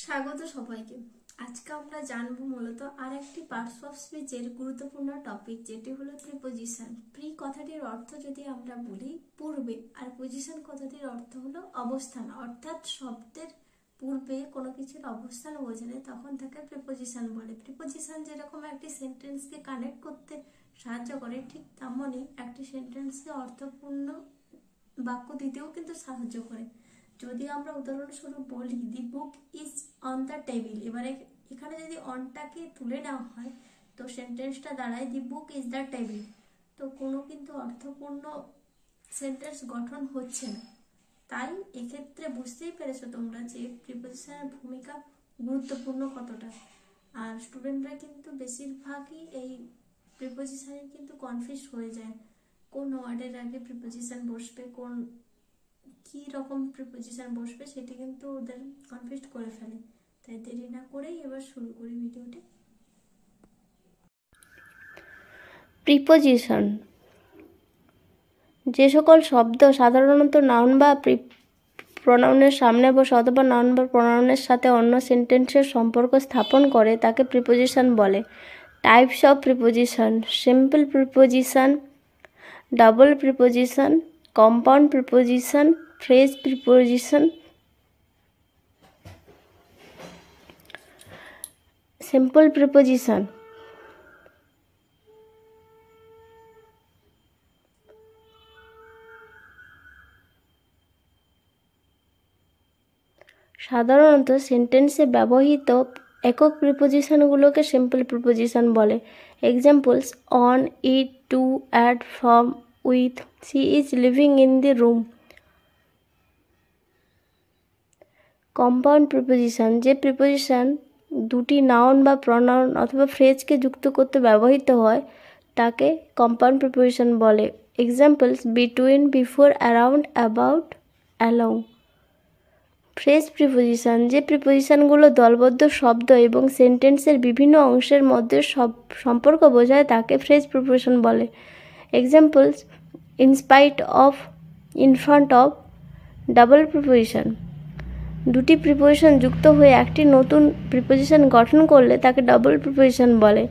স্বাগত সবাইকে। আজকে আমরা জানবো মূলত আর একটি পার্টস অফ স্পিচের গুরুত্বপূর্ণ টপিক, যেটি হলো প্রিপোজিশন। প্রি কথাটির অর্থ যদি আমরা বলি পূর্বে, আর পজিশন কথাটির অর্থ হলো অবস্থান, অর্থাৎ শব্দের পূর্বে কোনো কিছুর অবস্থান বোঝালে তখন তাকে প্রিপোজিশন বলে। প্রিপোজিশন যেরকম একটি সেন্টেন্সকে কানেক্ট করতে সাহায্য করে, ঠিক তেমনই একটি সেন্টেন্সকে অর্থপূর্ণ বাক্য দিতেও কিন্তু সাহায্য করে। যদি আমরা উদাহরণস্বরূপ বলি the book is on the table, এবারে এখানে যদি অনটাকে তুলে নেওয়া হয় তো সেন্টেন্সটা দাঁড়ায় দি বুক ইজ দ্য টেবিল। তো কোনো কিন্তু অর্থপূর্ণ সেন্টেন্স গঠন হচ্ছে না। তাই এক্ষেত্রে বুঝতেই পেরেছো তোমরা যে প্রিপোজিশনের ভূমিকা গুরুত্বপূর্ণ কতটা। আর স্টুডেন্টরা কিন্তু বেশিরভাগই এই প্রিপোজিশনে কিন্তু কনফিউজ হয়ে যায়, কোন ওয়ার্ডের আগে প্রিপোজিশন বসবে, কোন কি রকম প্রিপোজিশন বসবে, সেটি কিন্তু ওদের কনফিউজ করে ফেলে। তাই দেরি না করেই এবার শুরু করি ভিডিওটি। প্রিপোজিশন যে সকল শব্দ সাধারণত নাউন বা প্রনাউনের সামনে বসে অথবা নাউন বা প্রনাউনের সাথে অন্য সেন্টেন্সের সম্পর্ক স্থাপন করে তাকে প্রিপোজিশন বলে। Types of preposition: simple preposition, double preposition, compound preposition, phrase preposition. Simple preposition সাধারণত সেন্টেন্সে ব্যবহৃত একক প্রিপোজিশনগুলোকে সিম্পল প্রিপোজিশন বলে। Examples: on, it, to, at, from, with, she is living in the room. Compound preposition যে preposition দুটি noun বা pronoun অথবা ফ্রেজকে যুক্ত করতে ব্যবহৃত হয় তাকে কম্পাউন্ড প্রিপোজিশন বলে। Examples: between, before, around, about, along. Phrase preposition যে প্রিপোজিশনগুলো দলবদ্ধ শব্দ এবং সেন্টেন্সের বিভিন্ন অংশের মধ্যে সম্পর্ক বোঝায় তাকে ফ্রেজ প্রিপোজিশন বলে। Examples: in spite of, in front of. Double preposition দুটি প্রিপোজিশন যুক্ত হয়ে একটি নতুন প্রিপোজিশন গঠন করলে তাকে ডাবল প্রিপোজিশন বলে।